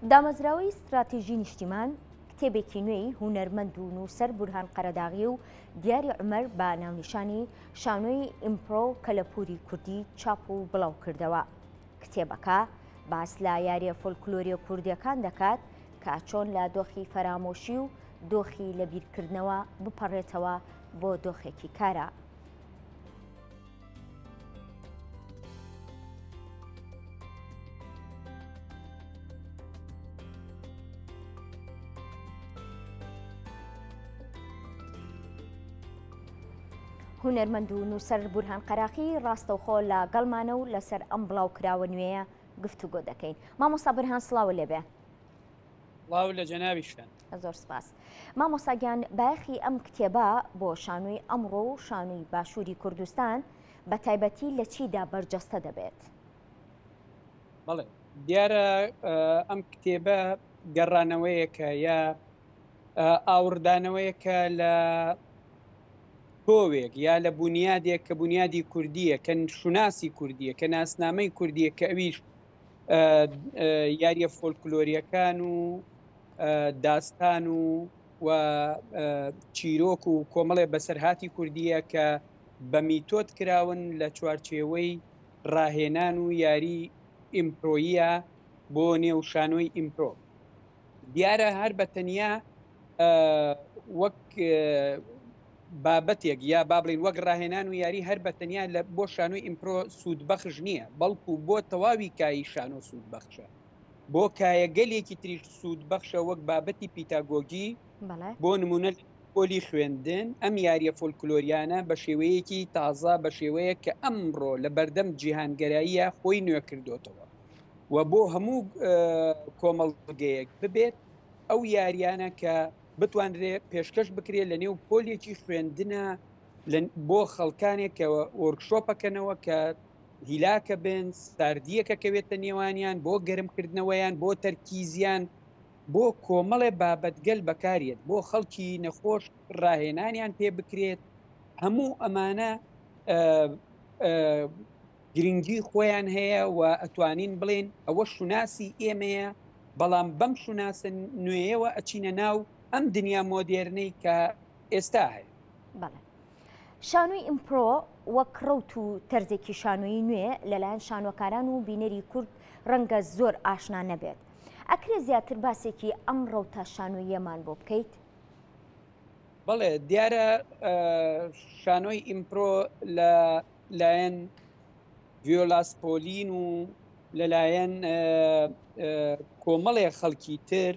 دامەزراوەی استراتیژی نیشتیمان کتێبێکی نوێی هونەرمەند و نووسەر بورهان قەرەداغی و دیاری عومەر بە ناونیشانی شانۆی ئیمپرۆ کەلەپوری کوردی چاپ و بڵاو کردەوە. کتێبەکە باس لە یاریە فۆلکلۆریە کوردیەکان دەکات کە چۆن لە دۆخی فەرامۆشی و دۆخی لەبیرکردنەوە بپەڕێتەوە بۆ دۆخێکی کارە. هونەرمەند و نووسەر بورهان قەراقی ڕاستەوخۆ لە گەڵمانە و لەسەر ئەم بڵاو کراوە نوێیە گفتوگۆ دەکەین. مامۆستا بورهان سڵاو لێبێ. سڵاو لە جەنابیشتان. زۆر سپاس. مامۆستاگیان بایەخی ئەم کتێبە بۆ شانۆی ئەمڕۆ و شانۆی باشووری کوردستان بە تایبەتی لە چیدا بەرجەستە دەبێت؟ بەڵێ دیارە ئەم کتێبە گەڕانەوەیەکە یا ئاوردانەوەیەکە لە کۆوێک یا لە بنیادێک کە بنیادی کوردیە کە شوناسی کوردیە کە ناسنامەی کوردیە کە ئەویش یاریە فۆلکلۆریەکان و داستان و چیرۆک و کۆمەڵێ بەسەرهاتی کوردیە کە بە میتۆت کراون لە چوارچێوەی ڕاهێنان و یاری ئیمپرۆیە بۆ نێو شانۆی ئیمپرۆ. دیارە هەر بە تەنیا وەک بابەتێک یا با بڵین وەک ڕاهێنان و یاری هەر بە تەنیا لە بۆ شانۆی ئیمپرۆ سوودبەخش نییە، بەڵکو بۆ تەواوی کایی شانۆ سوودبەخشە، بۆ کایەگەلێکی تریش سوودبەخشە وەک بابەتی پیتاگۆگی. بۆ نمونە پۆلی خوێندن ئەم یاریە فۆلکلۆریانە بە شێوەیەکی تازە بە شێوەیە کە ئەمڕۆ لە بەردەم جیهانگەراییە خۆی نوێ کردوتەوە و بۆ هەموو کۆمەڵگەیەک ببێت ئەو یاریانە کە بتوانرێت پێشکەش بکرێت لە نێو پۆلێکی خوێندنە بۆ خەڵکانێک کە وەرکشۆپەکەنەوە کە هیلاکە بن ساردیەکە کەوێتە نێوانیان بۆ گەرمکردنەوەیان بۆ تەرکیزیان بۆ کۆمەڵێ بابەتگەل بەکارێت بۆ خەڵکی نەخۆش ڕاهێنانیان پێ بکرێت. هەموو ئەمانە گرنگی خۆیان هەیە و ئەتوانین بڵێن ئەوە شوناسی ئێمەیە، بەڵام بەم شوناسە نوێیەوە ئەچینە ناو ئەم دنیا مۆدێرنەی کە ئێستا هەیە. بەڵێ شانۆی ئیمپرۆ وەک ڕەوت و تەرزێکی شانۆیی نوێ لەلایەن شانۆکاران و بینەری کورد ڕەنگە زۆر ئاشنا نەبێت. ئەکرێ زیاتر باسێکی ئەم ڕەوتە شانۆیەمان بۆ بکەیت؟ بەڵێ دیارە شانۆی ئیمپرۆ لە لایەن ڤیۆلاسپۆلین و لەلایەن کۆمەڵێ خەڵکی تر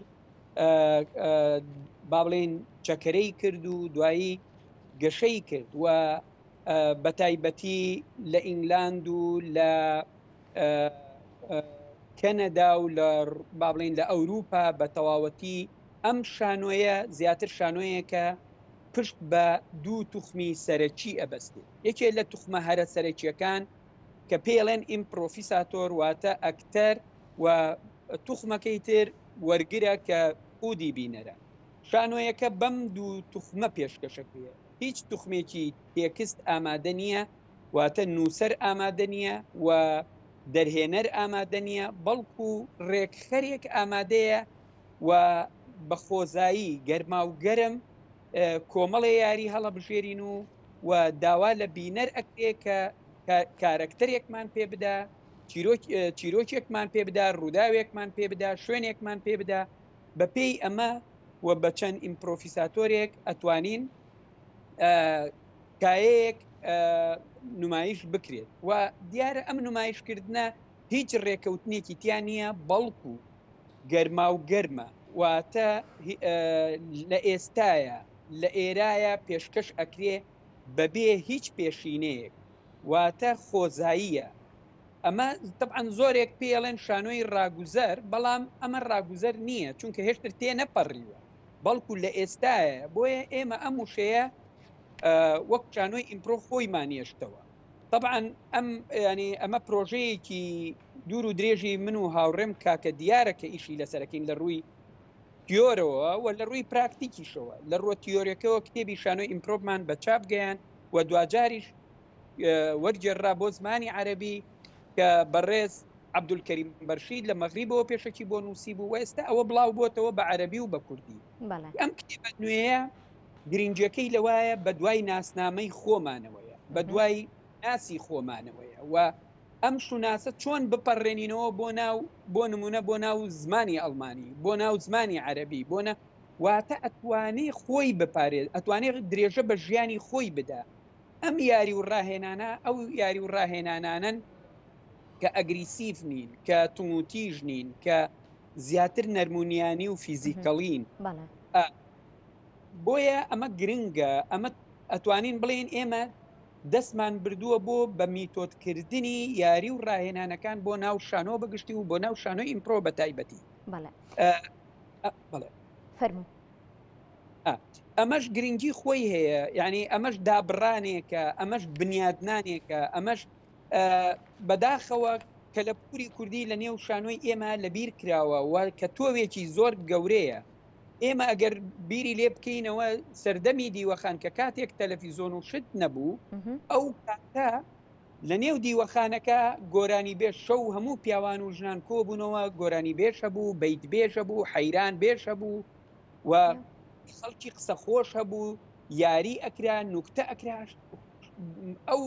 با بڵێن چەکەرەی کرد و دوایی گەشەی کرد و بە تایبەتی لە ئینگلاند و لە کەنەدا و لە با بڵێن لە ئەوروپا بە تەواوەتی ئەم شانۆیە زیاتر شانۆیەکە پشت بە دوو توخمی سەرەکی ئەبەستێت. یەکێ لە توخمە هەرە سەرەکیەکان کە پێڵێن ئیمپرۆفیساتۆر واتە ئەکتەر و توخمەکەی تر وەرگرە کە ئودی بینەرە. شانۆیەکە بەم دوو توخمە پێشکەشەکرێت. هیچ توخمێکی تێکست ئامادە نییە واتە نووسەر ئامادە نییە و دەرهێنەر ئامادە نییە، بەڵکو ڕێکخەرێک ئامادەیە و بە خۆزایی گەرما و گەرم کۆمەڵی یاری هەڵەبژێرین و داوا لە بینەر ئەکرێ کە کارەکتەرێکمان پێ بدا، چیرۆکێکمان پێ بدا، ڕووداوێکمان پێ بدا، شوێنێکمان پێ بدا. بە پێی ئەمە و بە چەند ئیمپرۆفیساتۆرێک ئەتوانین کایەیەک نمایش بکرێت و دیارە ئەم نمایشکردنە هیچ ڕێکەوتنێکی تیان نییە، بەڵکو گەرما و گەرمە واتە لە ئێستایە لە ئێرایە پێشکەش ئەکرێ بەبێ هیچ پێشینەیەک واتە خۆزاییە. ئەمە طبعاً زۆرێک پێڵێن شانۆی ڕاگوزەر، بەڵام ئەمە ڕاگوزەر نییە چونکە هێشتر تێ نەپەڕیوە، بەڵکو لە ئێستایە. بۆیە ئێمە ئەم وشەیە وەک شانۆی ئیمپرۆ خۆی مانیێشتەوە. طبعاً ینی ئەمە پرۆژەیەکی دوور و درێژی من و هاوڕێم کاکە دیارە کە ئیشی لەسەرەکەین لە ڕووی تیۆرەوە و لە ڕووی پراکتیکیشەوە. لە ڕۆ تیۆریەکەەوە کتێبی شانۆی ئیمپرۆمان بە چاپ گەیان و دوجاریش وەرجێڕا بۆ زمانی عەرەبی کە بەڕێز عەبدولکەریم بەرشید لە مەغریبەوە پێشەکی بۆ نووسی بوو، ئێستا ئەوە بڵاو بۆتەوە بە عەرەبی و بە کوردی. ئەم کتێبە نوێیە گرنگیەکەی لەوایە بە دوای ناسنامەی خۆمانەوەیە، بە دوای ناسی خۆمانەوەیە و ئەم شوناسە چۆن بپەڕێنینەوە بۆ نمونە بۆ ناو زمانی ئەڵمانی، بۆ ناو زمانی عەرەبی، واتە ئەتوانێ خۆی بپارێت، ئەتوانێت درێژە بە ژیانی خۆی بدا. ئەم یاری و ڕاهێنانە ئەو یاری و ڕاهێنانانن کە ئەگریسیف نین، کە توموتیژ نین، کە زیاتر نەرمونیانی و فیزیکەڵین. بۆیە ئەمە گرنگە، ئەمە ئەتوانین بڵێن ئێمە دەستمان بردووە بۆ بە میتۆدکردنی یاری و ڕاهێنانەکان بۆ ناو شانۆ بەگشتی و بۆ ناو شانۆی ئیمپرۆ بە تایبەتی. ئەمەش گرنگی خۆی هەیە، یعنی ئەمەش دابڕانێکە، ئەمەش بنیادنانێکە، ئەمەش بەداخەوە کە لە پووری کوردی لە نێو شانۆی ئێمە لەبیر کراوە و کە تۆوێکی زۆر گەورەیە. ئێمە ئەگەر بیری لێ بکەینەوە سەردەمی دیوەخان کە کاتێک تەلەڤیزۆن و شت نەبوو، ئەو کاتە لە نێو دیوەخانەکە گۆرانی بێش شەو هەموو پیاوان و ژنان کۆبوونەوە، گۆرانی بێش هەبوو، بەیت بێژ هەبوو، حەیران بێش هەبوو و خەڵکی قسە خۆش هەبوو، یاری ئەکرا، نوکتە ئەکراش. ئەو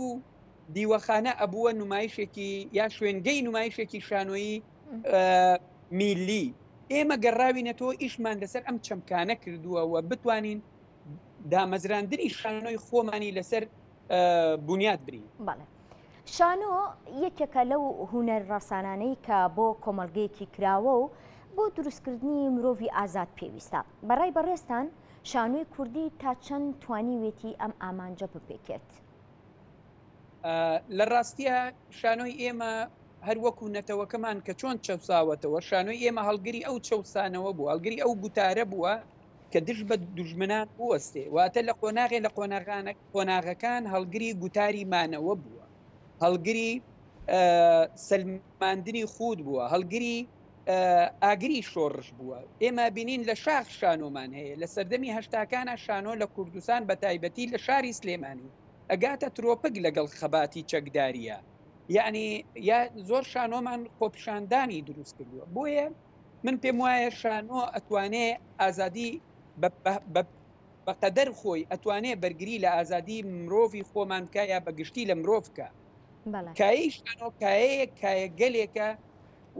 دیوەخانە ئەبووە نمایشێکی یا شوێنگەی نمایشێکی شانۆیی میلی. ئێمە گەڕاوینەتەوە ئیشمان لەسەر ئەم چەمکانە کردووە و بتوانین دامەزراندنی شانۆی خۆمانی لەسەر بنیاد برین. شانۆ یەکێکە لەو هونەر ڕەسانانەی کە بۆ کۆمەڵگەیەکی کراوە و بۆ دروستکردنی مرۆڤی ئازاد پێویستە. بەڕای بەڕێستان شانۆی کوردی تا چەند توانیوێتی ئەم ئامانجە بپێکێت؟ لە ڕاستیە شانۆی ئێمە هەر وەکو نەتەوەکەمان کە چۆن چەساوەتەوە، شانۆی ئێمە هەڵگری ئەو چەسانەوە بوو، هەڵگری ئەو گوتارە بووە کە دژ بە دوژمنان بوەستێ، واتە لە قۆناغێ لە قۆناغەکان هەڵگری گوتاری مانەوە بووە، هەڵگری سەلماندنی خود بووە، هەڵگری ئاگری شۆڕش بووە. ئێمە بینین لە شاخ شانۆمان هەیە، لە سەردەمی هەشتاکانە شانۆ لە کوردستان بە تایبەتی لە شاری سلێمانی ئەگاتە ترۆپک لەگەڵ خەباتی چەکداریە، یعنی یا زۆر شانۆمان خۆپیشاندانی دروست کردووە. بۆیە من پێم وایە شانۆ ئەتوانێ ئازادی بەقەدەر خۆی ئەتوانێ بەرگری لە ئازادی مرۆڤی خۆمان بکە یا بەگشتی لە مرۆڤکە. کایی شانۆ کایە گەلێکە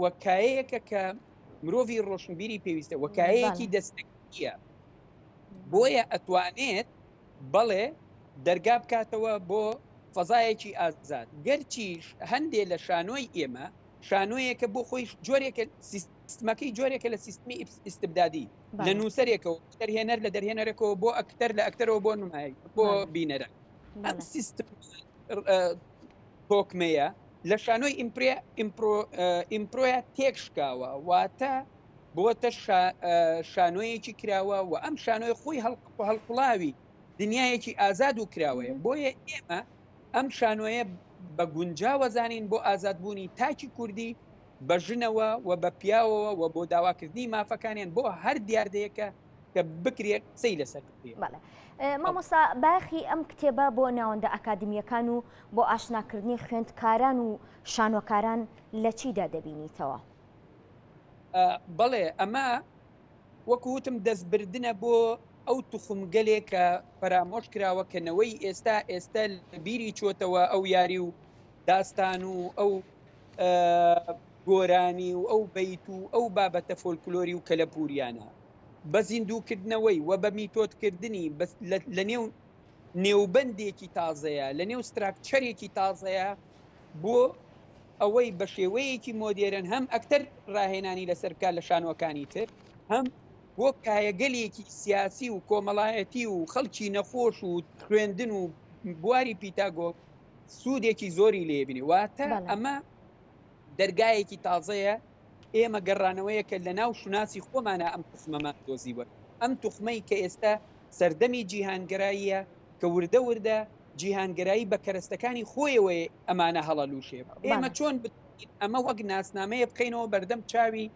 و کایەیەکە کە مرۆڤی ڕۆشنبیری پێویستە و کایەیەکی دەستەکیە. بۆیە ئەتوانێت بەڵێ دەرگا بکاتەوە بۆ فەزایەکی ئازاد. گەرچیش هەندێک لە شانۆی ئێمە شانۆیەکە بۆ خۆی جۆرێکە سیستمەکەی جۆرێکە لە سیستمی ئیستبدادی لە نووسەرێکەوە دەرهێنەر لە دەرهێنەرێکەوە بۆ ئەکتەر لە ئەکتەرەوە بۆ نمایی بۆ بینەرە. ئەم سیستم تۆکمەیە لە شانۆی ئیمپرۆیە تێکشکاوە، واتە بۆتە شانۆیەکی کراوە و ئەم شانۆی خۆی هەڵقڵاوی دنیایەکی ئازاد و کراوەیە. بۆیە ئێمە ئەم شانۆیە بە گونجاوە زانین بۆ ئازادبوونی تاکی کوردی بە ژنەوە و بە پیاوەوە و بۆ داواکردنی مافەکانیان بۆ هەر دیاردەیەکە کە بکرێت قسەی لەسەر بکرێت. مامۆستا باخی ئەم کتێبە بۆ ناوەندە ئەکادمیەکان و بۆ ئاشناکردنی خوێندکاران و شانۆکاران لە چیدا دەبینیتەوە؟ بەڵێ ئەمە وەکوتم دەستبردنە بۆ ئەو توخمگەلێک کە پەرامۆش کراوە کەنەوەی ئێستا لە بیری چۆتەوە ئەو یاری و داستان و ئەو گۆرانی و ئەو بەیت و ئەو بابەتە فۆلکلۆری و کەلەپوریانە بە زیندووکردنەوەی و بە میتۆدکردنی لە نێو نێوبەندێکی تازەیە، لە نێو ستراکچەرێکی تازەیە بۆ ئەوەی بە شێوەیەکی مۆدێرن هەم ئەکتەر ڕاهێنانی لەسەرکە لە شانۆکانی تر، هەم بۆ کایەگەلێکی سیاسی و کۆمەڵایەتی و خەڵکی نەخۆش و خوێندن و بواری پیتاگۆ سوودێکی زۆری لێبینی. واتە ئەمە دەرگایەکی تازەیە، ئێمە گەڕانەوەیە کە لە ناو شوناسی خۆمانە ئەم توخمەمان دۆزیوە. ئەم توخمەی کە ئێستا سەردەمی جیهانگەراییە کە وردە وردە جیهانگەرایی بە کەرەستەکانی خۆیەوەی ئەمانە هەڵەلووشێبە. ئێمە چۆن ئەمە وەک ناسنامەیە بخەینەوە بەردەم چاوی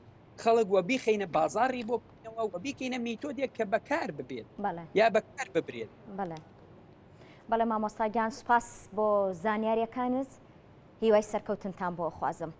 خەڵک وە بیخەینە بازاڕی بۆ بکەینەوە و بیکەینە میتۆدێک کە بەکار ببێت یا بەکار ببرێت. بەڵێ مامۆستاگیان سوپاس بۆ زانیاریەکانت، هیوای سەرکەوتنتان بۆ خوازم.